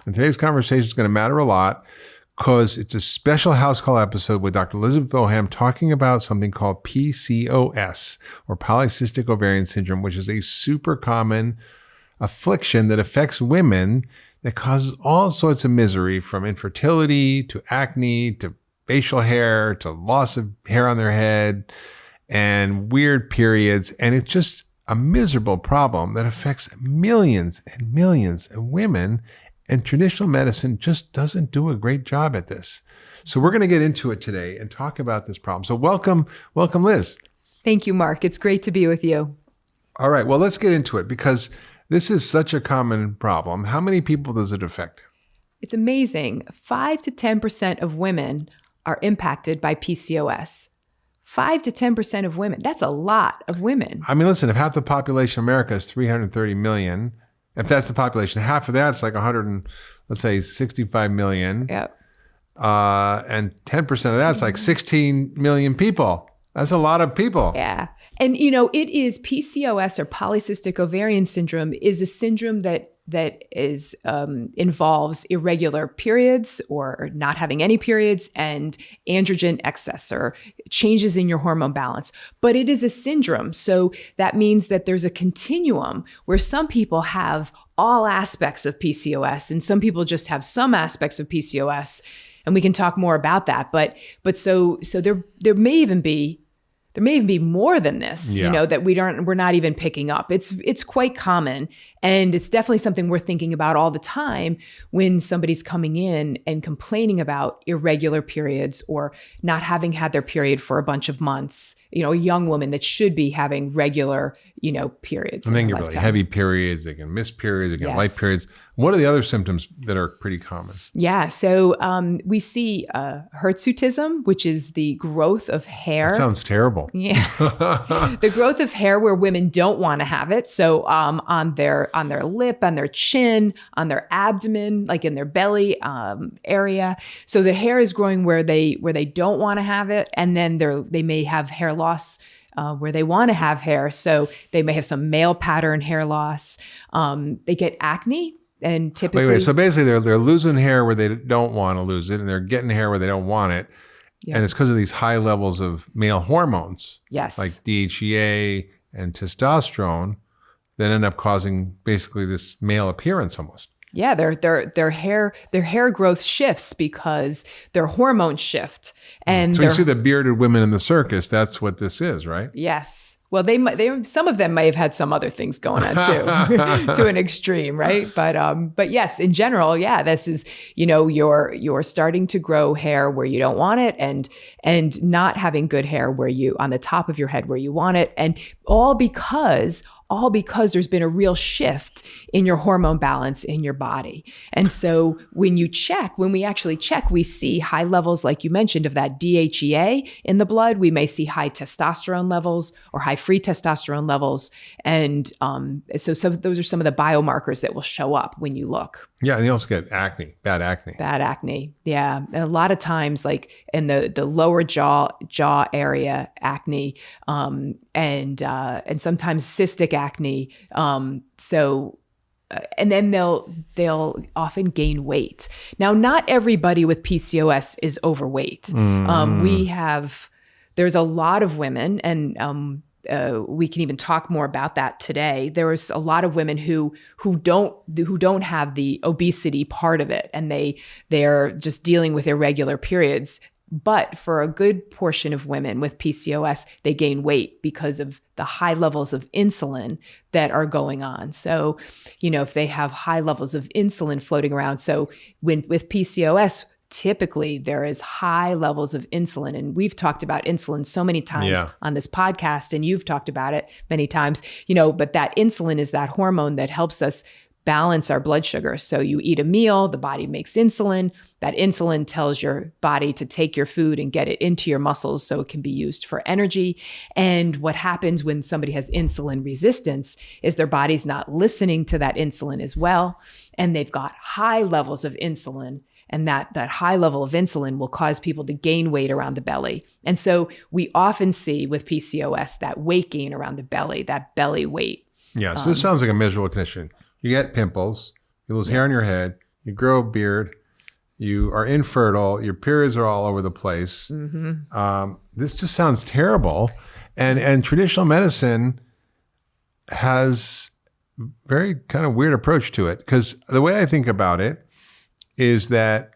And today's conversation is going to matter a lot because it's a special house call episode with Dr. Elizabeth Boham talking about something called PCOS, or Polycystic Ovarian Syndrome, which is a super common affliction that affects women that causes all sorts of misery, from infertility to acne to facial hair to loss of hair on their head and weird periods. And it's just a miserable problem that affects millions and millions of women. And traditional medicine just doesn't do a great job at this. So we're going to get into it today and talk about this problem. So welcome, Liz. Thank you, Mark. It's great to be with you. All right. Well, let's get into it because this is such a common problem. How many people does it affect? It's amazing. 5 to 10% of women are impacted by PCOS. 5 to 10% of women. That's a lot of women. I mean, listen, if half the population of America is 330 million, if that's the population, half of that's like 65 million. Yep. And 10% of that's like 16 million people. That's a lot of people. Yeah. And, it is PCOS, or polycystic ovarian syndrome, is a syndrome that is involves irregular periods or not having any periods and androgen excess or changes in your hormone balance. But it is a syndrome. So that means that there's a continuum where some people have all aspects of PCOS and some people just have some aspects of PCOS. And we can talk more about that. But so there may even be more than this, that we're not even picking up. It's quite common. And it's definitely something we're thinking about all the time when somebody's coming in and complaining about irregular periods or not having had their period for a bunch of months, a young woman that should be having regular, periods. And then get really heavy periods, they can miss periods, they get light periods. What are the other symptoms that are pretty common? Yeah. So we see hirsutism, which is the growth of hair. That sounds terrible. Yeah. The growth of hair where women don't want to have it. So on their lip, on their chin, on their abdomen, like in their belly area. So the hair is growing where they don't want to have it. And then they may have hair loss where they want to have hair. So they may have some male pattern hair loss. They get acne. And typically, wait. So basically, they're losing hair where they don't want to lose it, and they're getting hair where they don't want it, and it's because of these high levels of male hormones, like DHEA and testosterone, that end up causing basically this male appearance almost. Yeah, their hair growth shifts because their hormones shift, and so you see the bearded women in the circus. That's what this is, right? Yes. Well, some of them may have had some other things going on too, to an extreme, right? But yes, in general, this is, you're starting to grow hair where you don't want it, and not having good hair where you on the top of your head where you want it, and all because there's been a real shift in your hormone balance in your body. And so when we actually check, we see high levels, like you mentioned, of that DHEA in the blood. We may see high testosterone levels or high free testosterone levels. And so those are some of the biomarkers that will show up when you look. Yeah, and you also get acne, bad acne. Bad acne, yeah. And a lot of times, like in the lower jaw area, acne, and sometimes cystic acne. And then they'll often gain weight. Now, not everybody with PCOS is overweight. There's a lot of women, and we can even talk more about that today. There was a lot of women who don't have the obesity part of it, and they're just dealing with irregular periods. But for a good portion of women with PCOS, they gain weight because of the high levels of insulin that are going on. So, if they have high levels of insulin floating around. So with PCOS, typically there is high levels of insulin. And we've talked about insulin so many times on this podcast, and you've talked about it many times, but that insulin is that hormone that helps us balance our blood sugar. So you eat a meal, the body makes insulin. That insulin tells your body to take your food and get it into your muscles so it can be used for energy. And what happens when somebody has insulin resistance is their body's not listening to that insulin as well. And they've got high levels of insulin. And that high level of insulin will cause people to gain weight around the belly. And so we often see with PCOS that weight gain around the belly, that belly weight. Yeah, so this sounds like a miserable condition. You get pimples, you lose hair on your head, you grow a beard, you are infertile, your periods are all over the place. This just sounds terrible. And traditional medicine has very kind of weird approach to it, because the way I think about it is that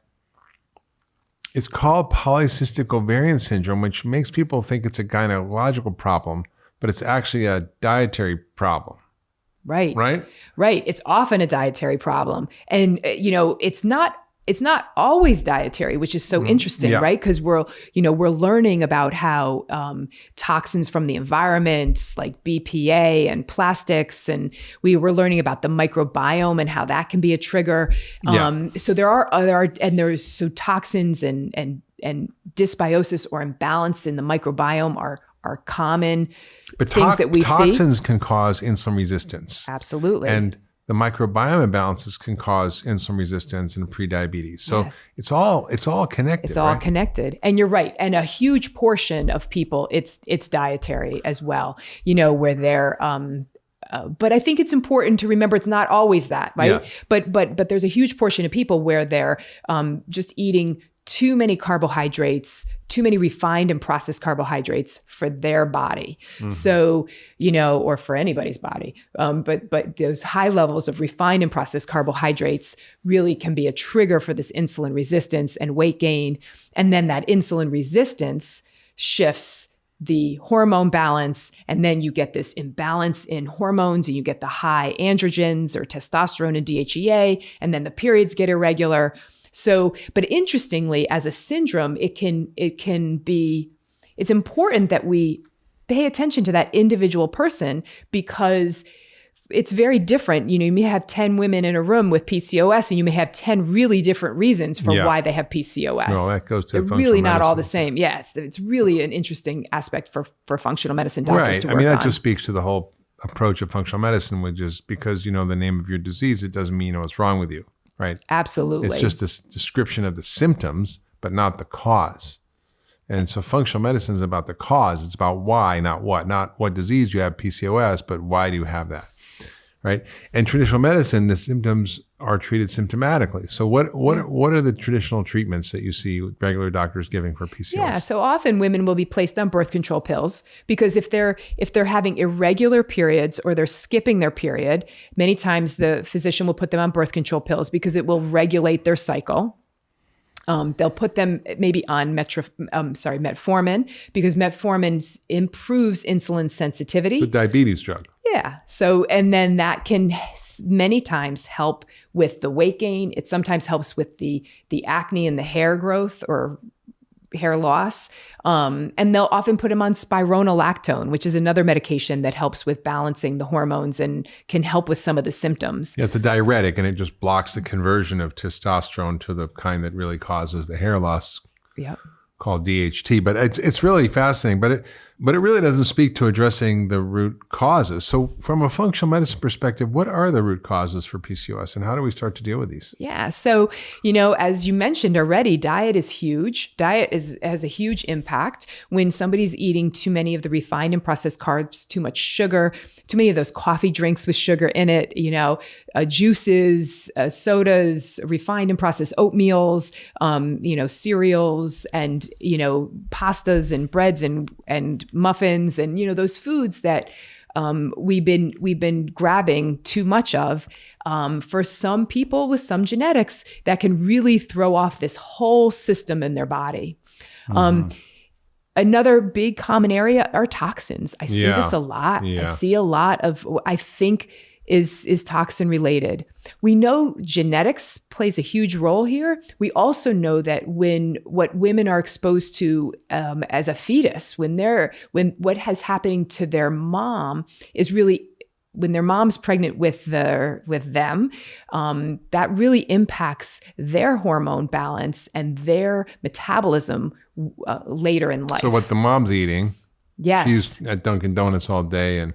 it's called polycystic ovarian syndrome, which makes people think it's a gynecological problem, but it's actually a dietary problem. Right. Right? Right. It's often a dietary problem. And, it's not always dietary, which is so interesting, right? Because we're learning about how toxins from the environment, like BPA and plastics, and we were learning about the microbiome and how that can be a trigger. So there's toxins and dysbiosis or imbalance in the microbiome are common things that we see. Toxins can cause insulin resistance. Absolutely. And the microbiome imbalances can cause insulin resistance and prediabetes. So it's all connected. It's all connected. And you're right. And a huge portion of people, it's dietary as well, where they're, but I think it's important to remember it's not always that, right? Yes. But there's a huge portion of people where they're just eating too many carbohydrates, too many refined and processed carbohydrates for their body. So, or for anybody's body. But those high levels of refined and processed carbohydrates really can be a trigger for this insulin resistance and weight gain. And then that insulin resistance shifts the hormone balance. And then you get this imbalance in hormones and you get the high androgens or testosterone and DHEA. And then the periods get irregular. So, but interestingly, as a syndrome, it's important that we pay attention to that individual person, because it's very different. You may have 10 women in a room with PCOS and you may have 10 really different reasons for why they have PCOS. No, that goes to They're really not all the same. Yeah, it's really an interesting aspect for functional medicine doctors to work on. That just speaks to the whole approach of functional medicine, which is because you know the name of your disease, it doesn't mean you know what's wrong with you. Right. Absolutely. It's just this description of the symptoms, but not the cause. And so functional medicine is about the cause. It's about why, not what. Not what disease you have, PCOS, but why do you have that? Right. And traditional medicine, the symptoms are treated symptomatically. So what are the traditional treatments that you see regular doctors giving for PCOS? Yeah. So often women will be placed on birth control pills because if they're having irregular periods or they're skipping their period, many times the physician will put them on birth control pills because it will regulate their cycle. They'll put them maybe on metformin because metformin improves insulin sensitivity. It's a diabetes drug. Yeah. So, and then that can many times help with the weight gain. It sometimes helps with the acne and the hair growth or hair loss. And they'll often put them on spironolactone, which is another medication that helps with balancing the hormones and can help with some of the symptoms. Yeah, it's a diuretic and it just blocks the conversion of testosterone to the kind that really causes the hair loss. Yep. Called DHT, but it's really fascinating, but it really doesn't speak to addressing the root causes. So from a functional medicine perspective, what are the root causes for PCOS and how do we start to deal with these? Yeah. So, as you mentioned already, diet is huge. Diet has a huge impact. When somebody's eating too many of the refined and processed carbs, too much sugar, too many of those coffee drinks with sugar in it, juices, sodas, refined and processed oatmeals, cereals and, pastas and breads and muffins and, those foods that we've been grabbing too much of. For some people with some genetics, that can really throw off this whole system in their body. Another big common area are toxins. I see this a lot. Yeah. I see a lot of, I think, is toxin related. We know genetics plays a huge role here. We also know that what women are exposed to as a fetus, when what has happening to their mom is really when their mom's pregnant with them, that really impacts their hormone balance and their metabolism later in life. So what the mom's eating, yes, she's at Dunkin' Donuts all day and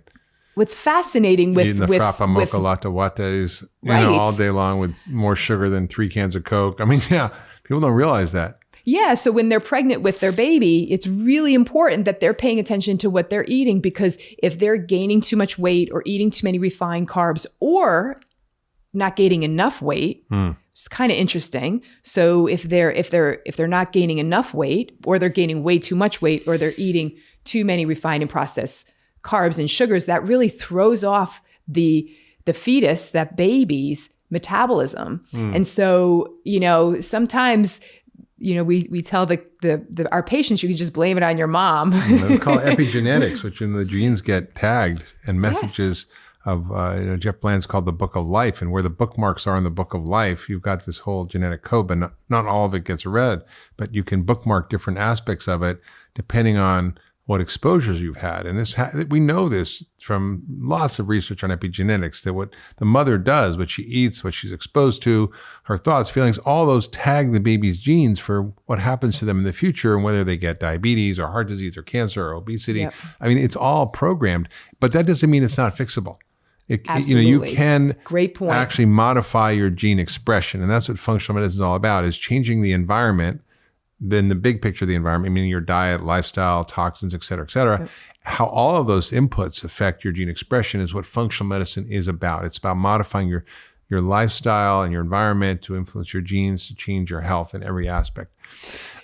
what's fascinating with eating the frappa mocha latte lattes, all day long with more sugar than 3 cans of Coke. I mean, people don't realize that. Yeah. So when they're pregnant with their baby, it's really important that they're paying attention to what they're eating, because if they're gaining too much weight or eating too many refined carbs or not gaining enough weight, It's kind of interesting. So if they're not gaining enough weight, or they're gaining way too much weight, or they're eating too many refined and processed carbs and sugars, that really throws off the fetus, that baby's metabolism. And so, sometimes, we tell our patients, you can just blame it on your mom. They call it epigenetics, which in the genes get tagged, and messages of, Jeff Bland's called the Book of Life, and where the bookmarks are in the Book of Life, you've got this whole genetic code, but not all of it gets read, but you can bookmark different aspects of it depending on what exposures you've had. And we know this from lots of research on epigenetics, that what the mother does, what she eats, what she's exposed to, her thoughts, feelings, all those tag the baby's genes for what happens to them in the future, and whether they get diabetes or heart disease or cancer or obesity. Yep. I mean, it's all programmed, but that doesn't mean it's not fixable. Absolutely. You can Great point. actually modify your gene expression. And that's what functional medicine is all about, is changing the environment. Then the big picture of the environment, meaning your diet, lifestyle, toxins, et cetera, Yep. how all of those inputs affect your gene expression is what functional medicine is about. It's about modifying your lifestyle and your environment to influence your genes, to change your health in every aspect.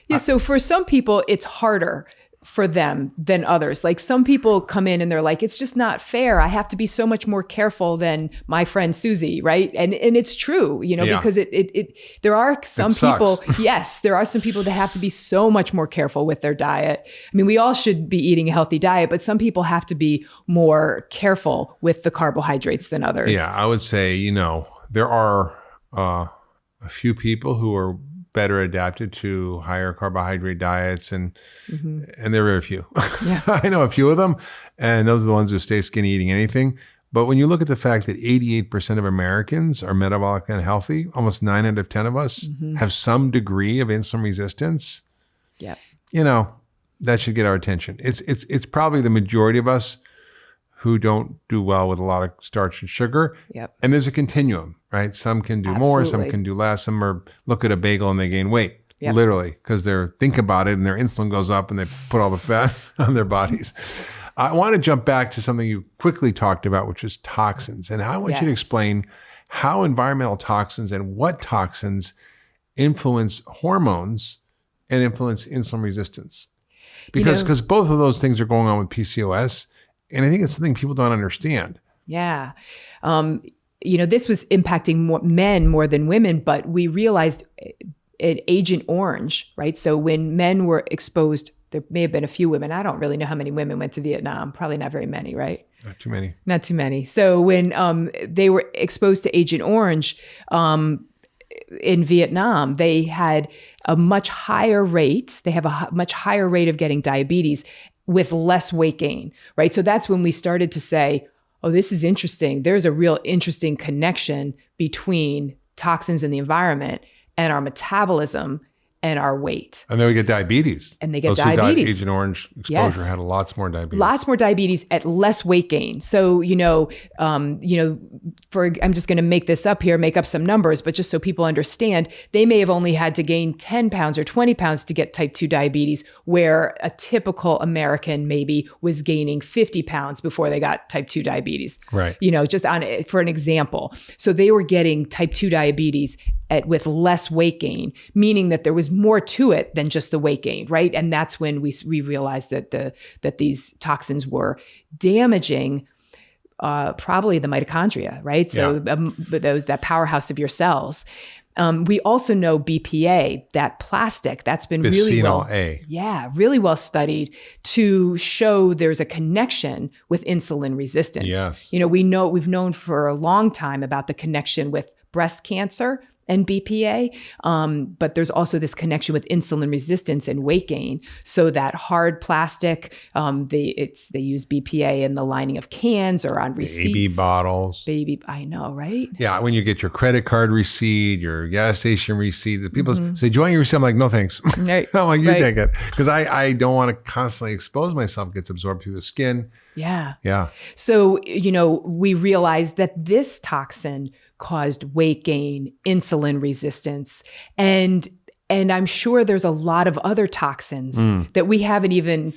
Yeah. So for some people, it's harder for them than others. Like, some people come in and they're like, it's just not fair. I have to be so much more careful than my friend Susie. Right. And it's true, because there are some people, yes, there are some people that have to be so much more careful with their diet. I mean, we all should be eating a healthy diet, but some people have to be more careful with the carbohydrates than others. Yeah. I would say, there are a few people who are better adapted to higher carbohydrate diets, and there are very few. Yeah. I know a few of them, and those are the ones who stay skinny eating anything. But when you look at the fact that 88% of Americans are metabolically unhealthy, almost 9 out of 10 of us have some degree of insulin resistance. Yeah. That should get our attention. It's probably the majority of us who don't do well with a lot of starch and sugar. Yep. And there's a continuum, right? Some can do more, some can do less. Some look at a bagel and they gain weight, literally, because think about it and their insulin goes up and they put all the fat on their bodies. I want to jump back to something you quickly talked about, which is toxins. And I want you to explain how environmental toxins and what toxins influence hormones and influence insulin resistance. Because both of those things are going on with PCOS. And I think it's something people don't understand. Yeah. This was impacting men more than women, but we realized Agent Orange, right? So when men were exposed, there may have been a few women. I don't really know how many women went to Vietnam. Probably not very many, right? Not too many. Not too many. So when they were exposed to Agent Orange in Vietnam, they had a much higher rate. They have a much higher rate of getting diabetes with less weight gain, right? So that's when we started to say, oh, this is interesting. There's a real interesting connection between toxins in the environment and our metabolism and our weight. And then we get diabetes. And they get Those diabetes. Who got Agent Orange exposure had lots more diabetes. Lots more diabetes at less weight gain. So, I'm just going to make up some numbers, but just so people understand, they may have only had to gain 10 pounds or 20 pounds to get type 2 diabetes, where a typical American maybe was gaining 50 pounds before they got type 2 diabetes. Right. For an example. So they were getting type 2 diabetes with less weight gain, meaning that there was more to it than just the weight gain, right? And that's when we realized that these toxins were damaging probably the mitochondria, right? So that powerhouse of your cells. We also know BPA, that plastic, that's been really well studied to show there's a connection with insulin resistance. Yes. We've known for a long time about the connection with breast cancer and BPA, but there's also this connection with insulin resistance and weight gain. So that hard plastic, they use BPA in the lining of cans or on receipts. Baby bottles. I know, right? Yeah, when you get your credit card receipt, your gas station receipt, the people say, do you want your receipt? I'm like, no, thanks. Right. I'm like, you take it. Because I don't want to constantly expose myself. It gets absorbed through the skin. Yeah. Yeah. So, we realized that this toxin caused weight gain, insulin resistance, and And I'm sure there's a lot of other toxins that we haven't even,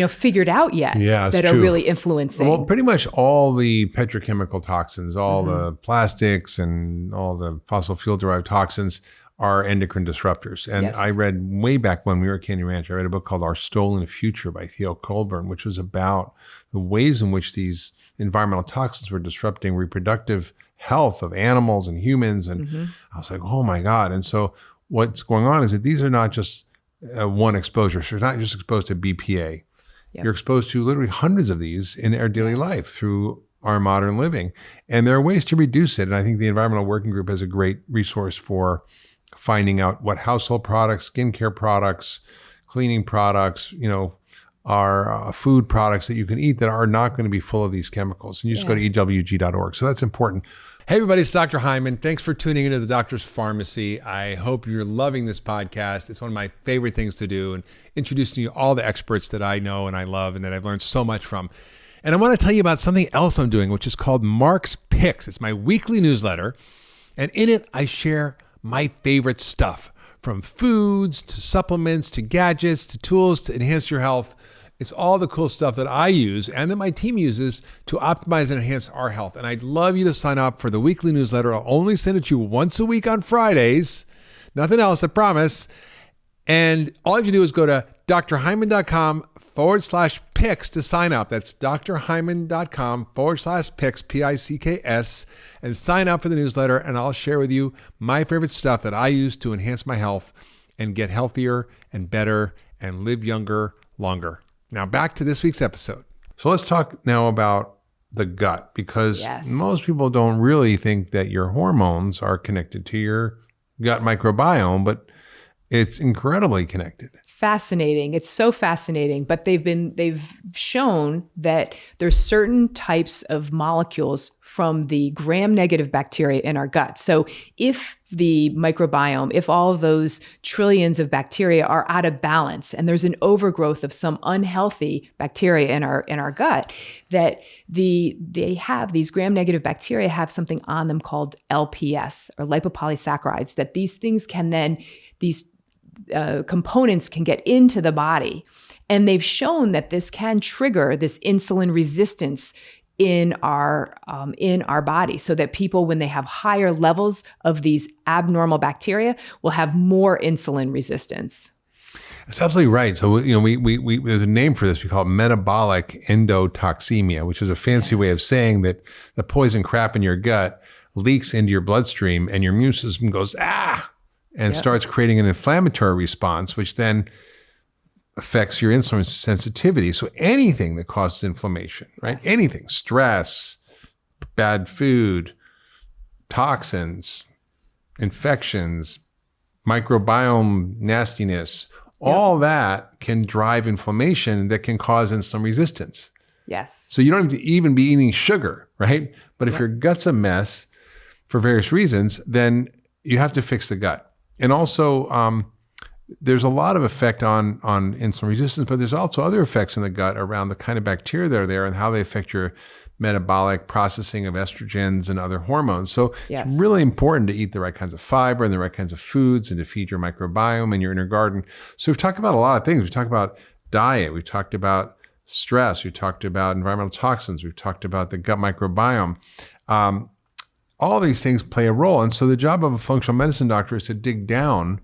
figured out yet that are really influencing. Well, pretty much all the petrochemical toxins, all the plastics and all the fossil fuel derived toxins are endocrine disruptors. And I read way back when we were at Canyon Ranch, I read a book called Our Stolen Future by Theo Colburn, which was about the ways in which these environmental toxins were disrupting reproductive health of animals and humans. And I was like, oh my God. And so what's going on is that these are not just one exposure. So you're not just exposed to BPA. You're exposed to literally hundreds of these in our daily life through our modern living. And there are ways to reduce it. And I think the Environmental Working Group has a great resource for finding out what household products, skincare products, cleaning products, are food products that you can eat that are not going to be full of these chemicals. And you just go to ewg.org. So that's important. Hey, everybody, it's Dr. Hyman. Thanks for tuning into the Doctor's Pharmacy. I hope you're loving this podcast. It's one of my favorite things to do, and introducing you to all the experts that I know and I love and that I've learned so much from. And I want to tell you about something else I'm doing, which is called Mark's Picks. It's my weekly newsletter. And in it, I share my favorite stuff, from foods to supplements to gadgets to tools to enhance your health. It's all the cool stuff that I use and that my team uses to optimize and enhance our health. And I'd love you to sign up for the weekly newsletter. I'll only send it to you once a week on Fridays. Nothing else, I promise. And all you have to do is go to drhyman.com/picks to sign up. That's drhyman.com/picks, P-I-C-K-S, and sign up for the newsletter. And I'll share with you my favorite stuff that I use to enhance my health and get healthier and better and live younger, longer. Now back to this week's episode. So let's talk now about the gut, because most people don't really think that your hormones are connected to your gut microbiome, but it's incredibly connected. Fascinating. It's so fascinating, but they've shown that there's certain types of molecules from the gram-negative bacteria in our gut. So if the microbiome, if all of those trillions of bacteria are out of balance and there's an overgrowth of some unhealthy bacteria in our gut, that these gram-negative bacteria have something on them called LPS, or lipopolysaccharides, that these things can then, these components can get into the body. And they've shown that this can trigger this insulin resistance in our body, so that people, when they have higher levels of these abnormal bacteria, will have more insulin resistance. That's absolutely right. So, we there's a name for this. We call it metabolic endotoxemia, which is a fancy way of saying that the poison crap in your gut leaks into your bloodstream and your immune system goes, and starts creating an inflammatory response, which then affects your insulin sensitivity. So anything that causes inflammation, right? Anything, stress, bad food, toxins, infections, microbiome nastiness, all that can drive inflammation that can cause insulin resistance. Yes. So you don't have to even be eating sugar, right? But if your gut's a mess for various reasons, then you have to fix the gut. And also, there's a lot of effect on insulin resistance, but there's also other effects in the gut around the kind of bacteria that are there and how they affect your metabolic processing of estrogens and other hormones. So it's really important to eat the right kinds of fiber and the right kinds of foods and to feed your microbiome and your inner garden. So we've talked about a lot of things. We've talked about diet. We've talked about stress. We've talked about environmental toxins. We've talked about the gut microbiome. All these things play a role. And so the job of a functional medicine doctor is to dig down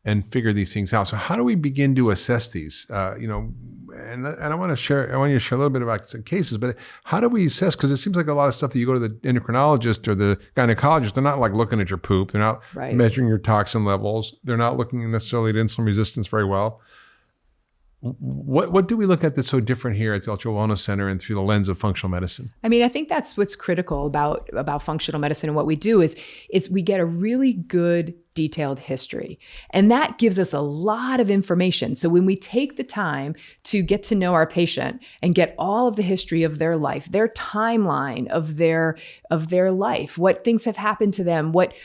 and figure these things out. So how do we begin to assess these? And I want you to share a little bit about some cases, but how do we assess? Because it seems like a lot of stuff that you go to the endocrinologist or the gynecologist, they're not like looking at your poop. They're not measuring your toxin levels. They're not looking necessarily at insulin resistance very well. What do we look at that's so different here at the Ultra Wellness Center and through the lens of functional medicine? I mean, I think that's what's critical about functional medicine, and what we do is we get a really good detailed history. And that gives us a lot of information. So when we take the time to get to know our patient and get all of the history of their life, their timeline of their life, what things have happened to them, what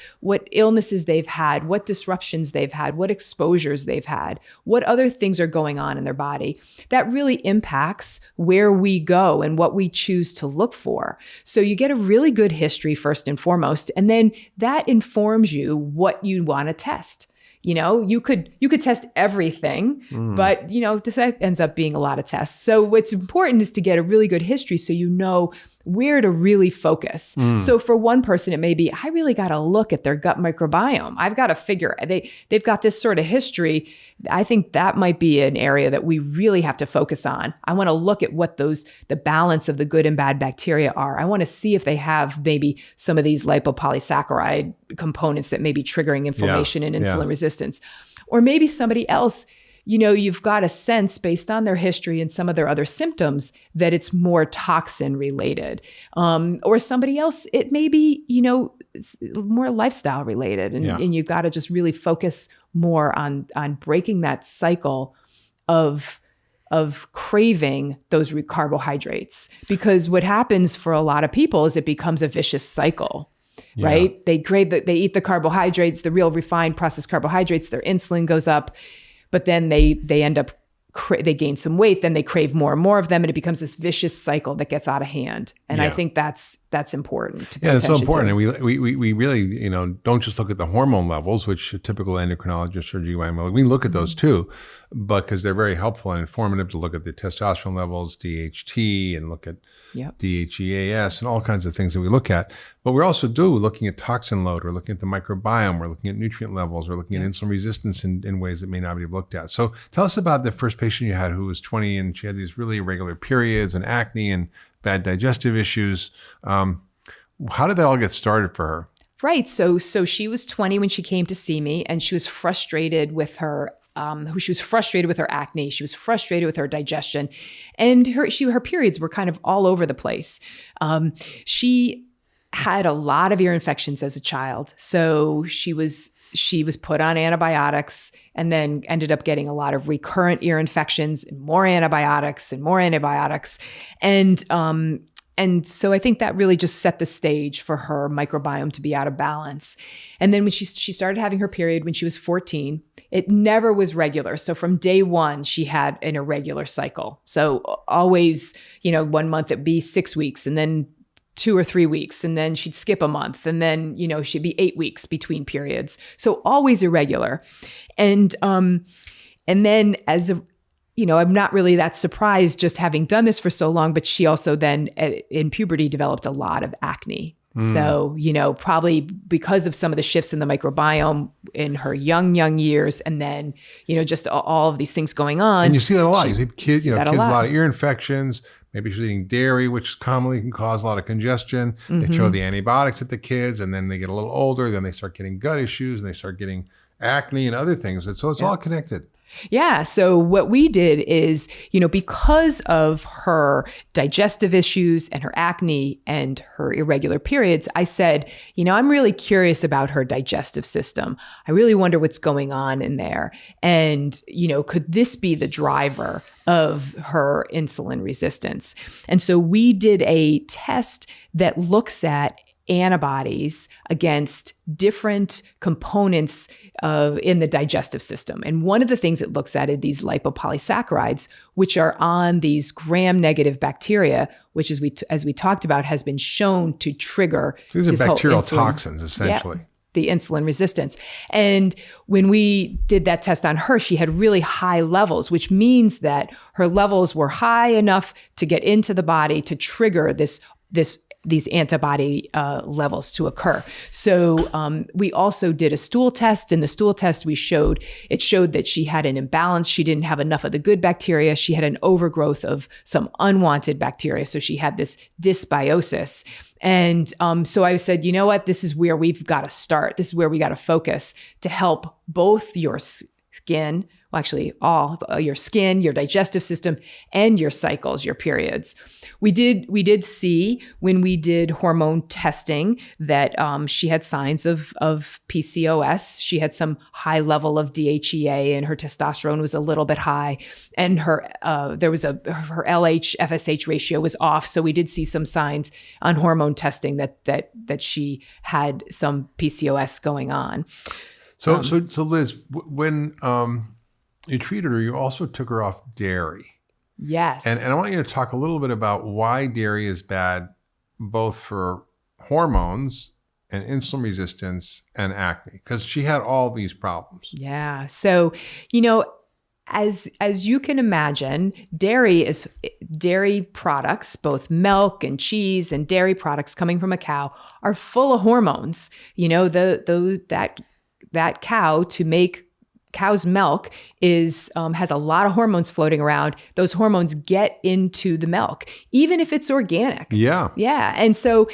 illnesses they've had, what disruptions they've had, what exposures they've had, what other things are going on in their body, that really impacts where we go and what we choose to look for. So you get a really good history first and foremost, and then that informs you what you want to test. You could test everything, but this ends up being a lot of tests. So what's important is to get a really good history so you know where to really focus. So for one person, it may be, I really got to look at their gut microbiome. I've got to figure they've got this sort of history. I think that might be an area that we really have to focus on. I want to look at what the balance of the good and bad bacteria are. I want to see if they have maybe some of these lipopolysaccharide components that may be triggering inflammation and insulin resistance. Or maybe somebody else, you've got a sense based on their history and some of their other symptoms that it's more toxin related. Or somebody else, it may be, more lifestyle related. And you've got to just really focus more on breaking that cycle of craving those carbohydrates. Because what happens for a lot of people is it becomes a vicious cycle. Right? They eat the carbohydrates, the real refined processed carbohydrates, their insulin goes up, but then they end up, they gain some weight, then they crave more and more of them, and it becomes this vicious cycle that gets out of hand. And I think that's important to pay it's so attention important. to. And we really, don't just look at the hormone levels, which a typical endocrinologist or GYN will. We look at those too, but because they're very helpful and informative to look at the testosterone levels, DHT, and look at DHEAS and all kinds of things that we look at. But we're also looking at toxin load. We're looking at the microbiome. We're looking at nutrient levels. We're looking at insulin resistance in ways that may not be looked at. So tell us about the first patient you had who was 20 and she had these really irregular periods and acne and bad digestive issues. How did that all get started for her? Right. So she was 20 when she came to see me, and she was frustrated with her she was frustrated with her acne. She was frustrated with her digestion, and her periods were kind of all over the place. She had a lot of ear infections as a child. So she was put on antibiotics and then ended up getting a lot of recurrent ear infections and more antibiotics and more antibiotics. And so I think that really just set the stage for her microbiome to be out of balance. And then when she started having her period when she was 14, it never was regular. So from day one, she had an irregular cycle. So always, 1 month it'd be 6 weeks, and then 2 or 3 weeks, and then she'd skip a month, and then, she'd be 8 weeks between periods. So always irregular. And then I'm not really that surprised just having done this for so long, but she also then in puberty developed a lot of acne. So, probably because of some of the shifts in the microbiome in her young years, and then, just all of these things going on. And you see that a lot. You see kids, a lot of ear infections. Maybe she's eating dairy, which commonly can cause a lot of congestion. They throw the antibiotics at the kids, and then they get a little older. Then they start getting gut issues, and they start getting acne and other things. And so it's all connected. Yeah. So what we did is, because of her digestive issues and her acne and her irregular periods, I said, I'm really curious about her digestive system. I really wonder what's going on in there. And, could this be the driver of her insulin resistance? And so we did a test that looks at antibodies against different components in the digestive system. And one of the things it looks at is these lipopolysaccharides, which are on these gram-negative bacteria, which as we talked about, has been shown to trigger these are bacterial toxins, essentially. Yeah, the insulin resistance. And when we did that test on her, she had really high levels, which means that her levels were high enough to get into the body to trigger these antibody levels to occur. So we also did a stool test. In the stool test, it showed that she had an imbalance. She didn't have enough of the good bacteria. She had an overgrowth of some unwanted bacteria. So she had this dysbiosis. And so I said, you know what? This is where we've got to start. This is where we got to focus to help both your skin, well, actually all your skin, your digestive system, and your cycles, your periods. We did see when we did hormone testing that she had signs of PCOS. She had some high level of DHEA, and her testosterone was a little bit high, and her LH FSH ratio was off. So we did see some signs on hormone testing that she had some PCOS going on. So Liz, when you treated her, you also took her off dairy. Yes. And I want you to talk a little bit about why dairy is bad, both for hormones and insulin resistance and acne, because she had all these problems. Yeah. So, you know, as you can imagine, dairy products, both milk and cheese and dairy products coming from a cow, are full of hormones. You know, that cow, to make cow's milk has a lot of hormones floating around. Those hormones get into the milk, even if it's organic. Yeah. Yeah. And so,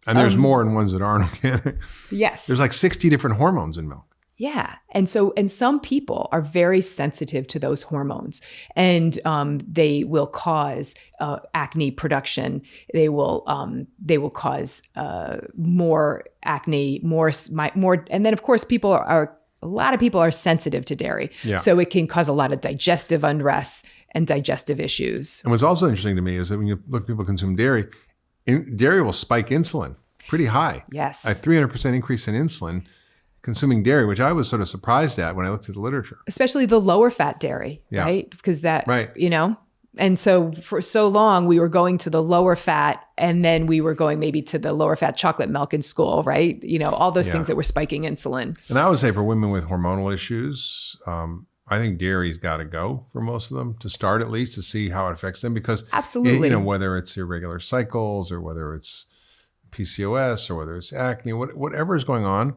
and there's more in ones that aren't organic. Yes. There's like 60 different hormones in milk. Yeah. And some people are very sensitive to those hormones, and they will cause acne production. They will cause more acne, more, and then of course a lot of people are sensitive to dairy. Yeah. So it can cause a lot of digestive unrest and digestive issues. And what's also interesting to me is that when you look at people consume dairy, dairy will spike insulin pretty high. Yes. A 300% increase in insulin consuming dairy, which I was sort of surprised at when I looked at the literature. Especially the lower fat dairy, right? Because you know, and so for so long we were going to the lower fat, and then we were going maybe to the lower fat chocolate milk in school, right? You know, all those things that were spiking insulin. And I would say for women with hormonal issues, I think dairy's got to go for most of them to start, at least to see how it affects them, because absolutely, you know, whether it's irregular cycles or whether it's PCOS or whether it's acne, whatever is going on,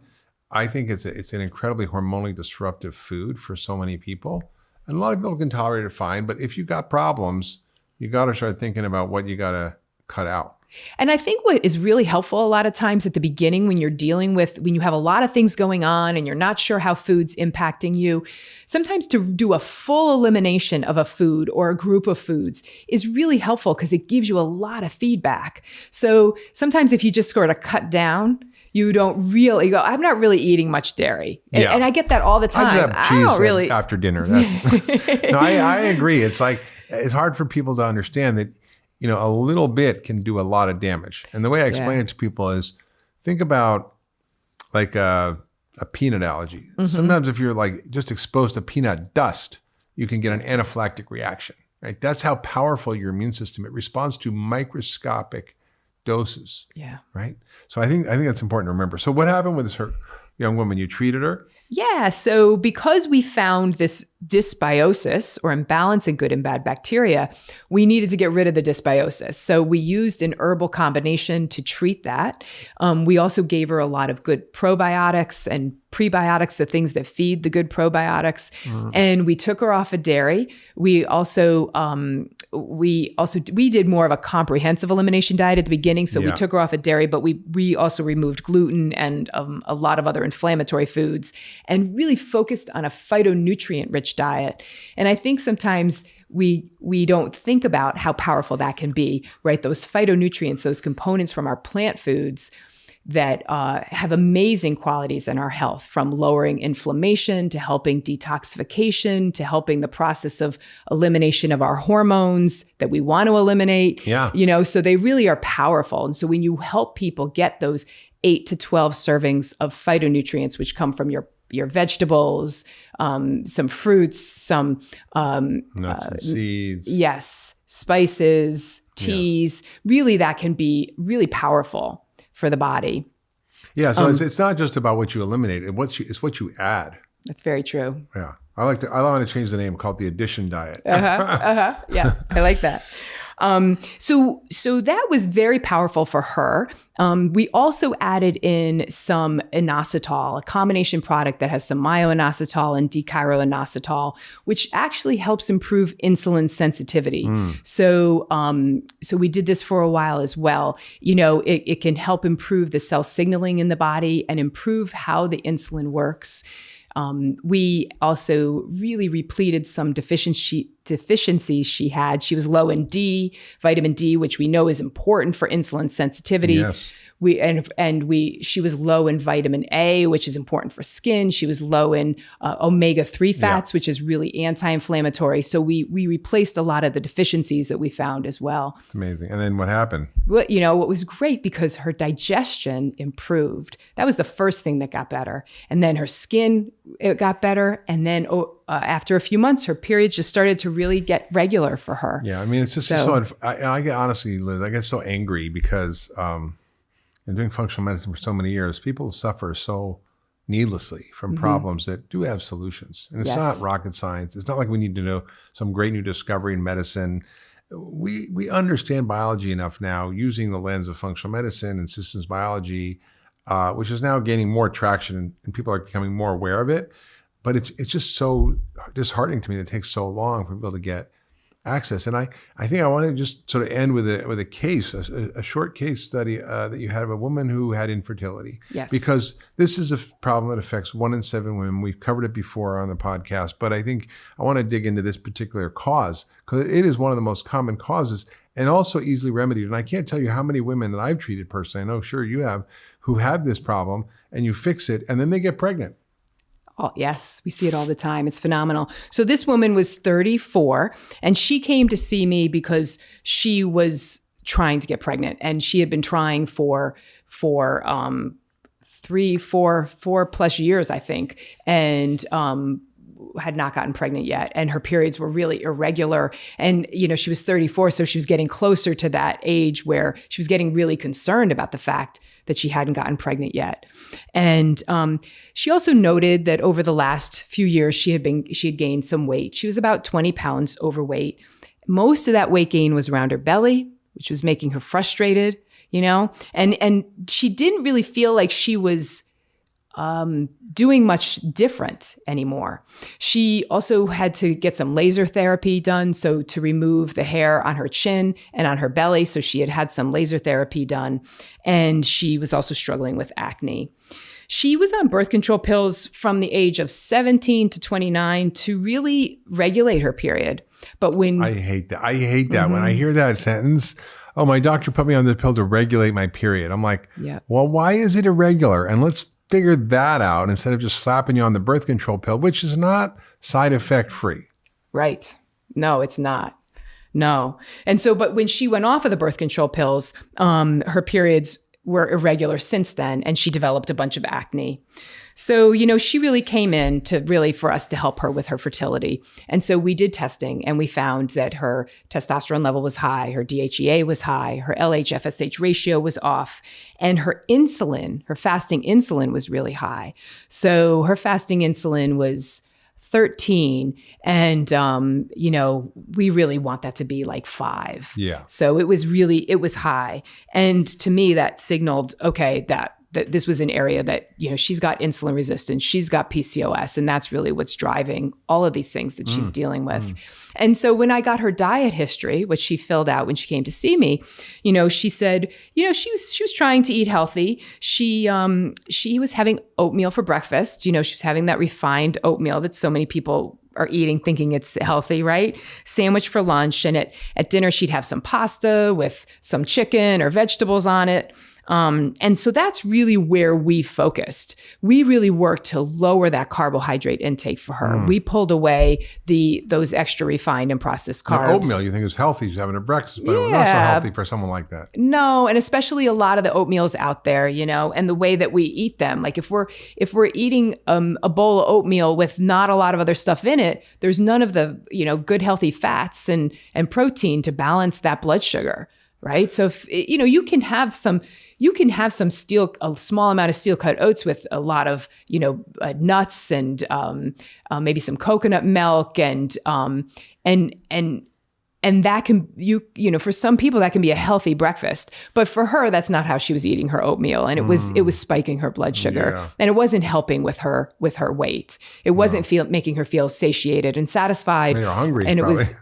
I think it's an incredibly hormonally disruptive food for so many people. And a lot of people can tolerate it fine, but if you got problems, you got to start thinking about what you got to cut out. And I think what is really helpful a lot of times at the beginning, when you have a lot of things going on and you're not sure how food's impacting you, sometimes to do a full elimination of a food or a group of foods is really helpful, because it gives you a lot of feedback. So sometimes if you just sort of cut down, you don't really go, I'm not really eating much dairy. And I get that all the time. I just have cheese after dinner. No, I agree. It's like, it's hard for people to understand that, you know, a little bit can do a lot of damage. And the way I explain it to people is, think about like a peanut allergy. Mm-hmm. Sometimes if you're like just exposed to peanut dust, you can get an anaphylactic reaction, right? That's how powerful your immune system, it responds to microscopic doses. Yeah. Right. So I think that's important to remember. So what happened with this young woman? You treated her? Yeah. So because we found this dysbiosis, or imbalance in good and bad bacteria, we needed to get rid of the dysbiosis. So we used an herbal combination to treat that. We also gave her a lot of good probiotics and prebiotics, the things that feed the good probiotics. And we took her off of dairy. We did more of a comprehensive elimination diet at the beginning. So we took her off of dairy, but we also removed gluten and a lot of other inflammatory foods, and really focused on a phytonutrient-rich diet. And I think sometimes we don't think about how powerful that can be, right? Those phytonutrients, those components from our plant foods that have amazing qualities in our health, from lowering inflammation to helping detoxification to helping the process of elimination of our hormones that we want to eliminate. Yeah. You know, so they really are powerful. And so when you help people get those 8 to 12 servings of phytonutrients, which come from your vegetables, some fruits, some nuts and seeds. Yes, spices, teas. Really, that can be really powerful for the body. Yeah, so it's not just about what you eliminate; it's what you add. That's very true. Yeah, I want to change the name, call it the addition diet. Yeah, I like that. So that was very powerful for her. We also added in some inositol, a combination product that has some myo-inositol and dechiro-inositol, which actually helps improve insulin sensitivity. So we did this for a while as well. You know, it can help improve the cell signaling in the body and improve how the insulin works. We also really repleted some deficiencies she had. She was low in vitamin D, which we know is important for insulin sensitivity. Yes. She was low in vitamin A, which is important for skin. She was low in omega-3 fats, which is really anti-inflammatory. So we replaced a lot of the deficiencies that we found as well. It's amazing. And then what happened? Well, you know, what was great, because her digestion improved. That was the first thing that got better. And then her skin, it got better. And then after a few months, her periods just started to really get regular for her. Yeah. I mean, it's just so I get, honestly, Liz, I get so angry because, and doing functional medicine for so many years, people suffer so needlessly from problems that do have solutions. And it's not rocket science. It's not like we need to know some great new discovery in medicine. We understand biology enough now using the lens of functional medicine and systems biology, which is now gaining more traction and people are becoming more aware of it. But it's just so disheartening to me that it takes so long for people to get access. And I think I want to just sort of end with a case, a short case study that you had of a woman who had infertility. Yes. Because this is a problem that affects 1 in 7 women. We've covered it before on the podcast, but I think I want to dig into this particular cause because it is one of the most common causes and also easily remedied. And I can't tell you how many women that I've treated personally, I know sure you have, who have this problem and you fix it and then they get pregnant. Oh, yes, we see it all the time. It's phenomenal. So this woman was 34 and she came to see me because she was trying to get pregnant and she had been trying for 4+ years, I think, and had not gotten pregnant yet. And her periods were really irregular. And, she was 34, so she was getting closer to that age where she was getting really concerned about the fact that she hadn't gotten pregnant yet. And she also noted that over the last few years, she had gained some weight. She was about 20 pounds overweight. Most of that weight gain was around her belly, which was making her frustrated, and she didn't really feel like she was doing much different anymore. She also had to get some laser therapy done, so to remove the hair on her chin and on her belly. So she had some laser therapy done, and she was also struggling with acne. She was on birth control pills from the age of 17 to 29 to really regulate her period. But when I hate that. When I hear that sentence, oh, my doctor put me on the pill to regulate my period. I'm like, well, why is it irregular? And let's figure that out instead of just slapping you on the birth control pill, which is not side effect free. Right. No, it's not. No. And so, but when she went off of the birth control pills, her periods were irregular since then, and she developed a bunch of acne. So, she really came in for us to help her with her fertility. And so we did testing and we found that her testosterone level was high, her DHEA was high, her LH-FSH ratio was off, and her insulin, her fasting insulin was really high. So her fasting insulin was 13. And, we really want that to be like 5. Yeah. So it was high. And to me, that signaled, okay, that this was an area that, she's got insulin resistance, she's got PCOS, and that's really what's driving all of these things that she's dealing with. And so when I got her diet history, which she filled out when she came to see me, she said, she was trying to eat healthy. She was having oatmeal for breakfast. She was having that refined oatmeal that so many people are eating thinking it's healthy, right? Sandwich for lunch. And at dinner, she'd have some pasta with some chicken or vegetables on it. And so that's really where we focused. We really worked to lower that carbohydrate intake for her. We pulled away those extra refined and processed carbs. Now, oatmeal, you think is healthy, she's having a breakfast, but it was not so healthy for someone like that. No, and especially a lot of the oatmeals out there, and the way that we eat them. Like if we're eating a bowl of oatmeal with not a lot of other stuff in it, there's none of the good healthy fats and protein to balance that blood sugar, right? So if, you can have some a small amount of steel cut oats with a lot of, nuts and maybe some coconut milk and that can, for some people that can be a healthy breakfast, but for her, that's not how she was eating her oatmeal. And it was spiking her blood sugar and it wasn't helping with her weight. It wasn't making her feel satiated and satisfied. And you're hungry. And probably. It was,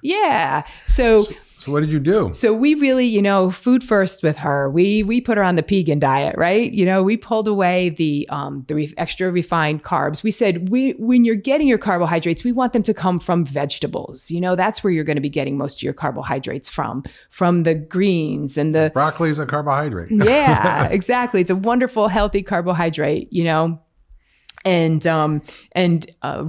So what did you do? So we really, food first with her. We put her on the Pegan diet, right? We pulled away the extra refined carbs. We said, when you're getting your carbohydrates, we want them to come from vegetables. That's where you're going to be getting most of your carbohydrates from the greens and the broccoli is a carbohydrate. Yeah, exactly. It's a wonderful, healthy carbohydrate, and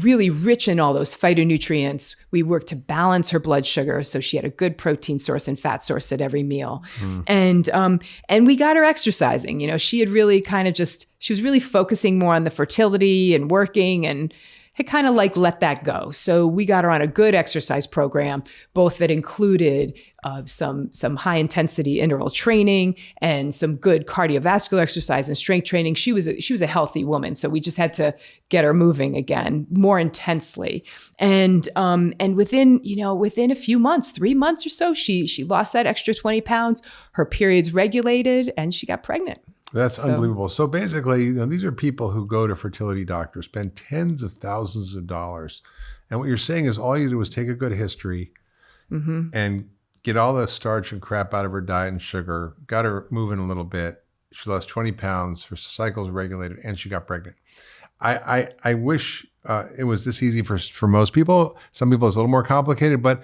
really rich in all those phytonutrients. We worked to balance her blood sugar, so she had a good protein source and fat source at every meal. And we got her exercising. She had really she was really focusing more on the fertility and working and had kind of like let that go. So we got her on a good exercise program, both that included some high intensity interval training and some good cardiovascular exercise and strength training. She was a healthy woman, so we just had to get her moving again more intensely. And within a few months, 3 months or so, she lost that extra 20 pounds. Her periods regulated, and she got pregnant. That's unbelievable. So basically, these are people who go to fertility doctors, spend tens of thousands of dollars. And what you're saying is all you do is take a good history and get all the starch and crap out of her diet and sugar, got her moving a little bit. She lost 20 pounds, her cycles regulated, and she got pregnant. I wish it was this easy for most people. Some people it's a little more complicated, but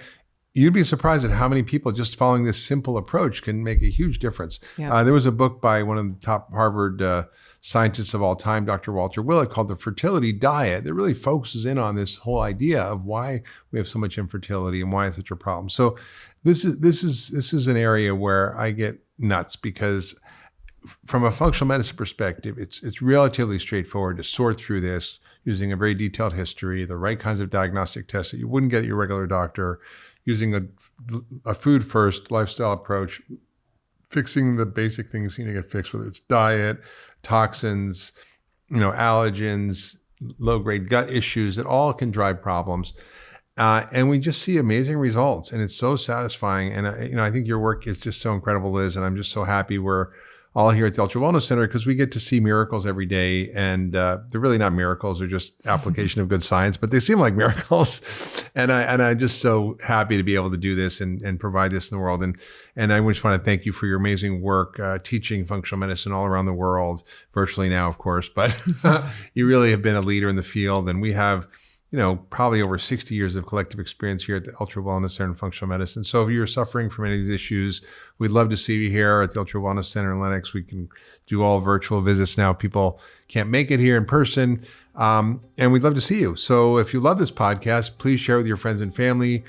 you'd be surprised at how many people just following this simple approach can make a huge difference. Yeah. There was a book by one of the top Harvard scientists of all time, Dr. Walter Willett, called The Fertility Diet, that really focuses in on this whole idea of why we have so much infertility and why it's such a problem. So this is an area where I get nuts, because from a functional medicine perspective, it's relatively straightforward to sort through this using a very detailed history, the right kinds of diagnostic tests that you wouldn't get at your regular doctor, using a food first lifestyle approach, fixing the basic things you need to get fixed, whether it's diet, toxins, allergens, low grade gut issues that all can drive problems. And we just see amazing results, and it's so satisfying. And I think your work is just so incredible, Liz, and I'm just so happy we're all here at the Ultra Wellness Center, because we get to see miracles every day. And they're really not miracles, they're just application of good science, but they seem like miracles. And I'm just so happy to be able to do this and provide this in the world. And I just want to thank you for your amazing work teaching functional medicine all around the world, virtually now, of course, but you really have been a leader in the field. And we have probably over 60 years of collective experience here at the Ultra Wellness Center in Functional Medicine. So if you're suffering from any of these issues, we'd love to see you here at the Ultra Wellness Center in Lenox. We can do all virtual visits now. People can't make it here in person. And we'd love to see you. So if you love this podcast, please share it with your friends and family.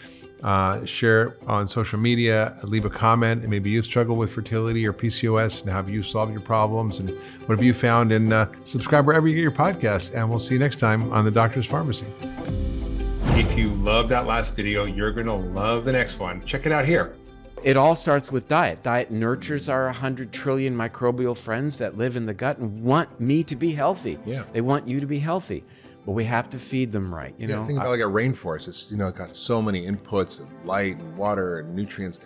Share it on social media, leave a comment, and maybe you struggle with fertility or PCOS, and how have you solved your problems, and what have you found, and subscribe wherever you get your podcasts, and we'll see you next time on The Doctor's Pharmacy. If you love that last video, you're going to love the next one. Check it out here. It all starts with diet. Diet nurtures our 100 trillion microbial friends that live in the gut and want me to be healthy. Yeah. They want you to be healthy. But we have to feed them right. Think about like a rainforest. It's got so many inputs of light and water and nutrients.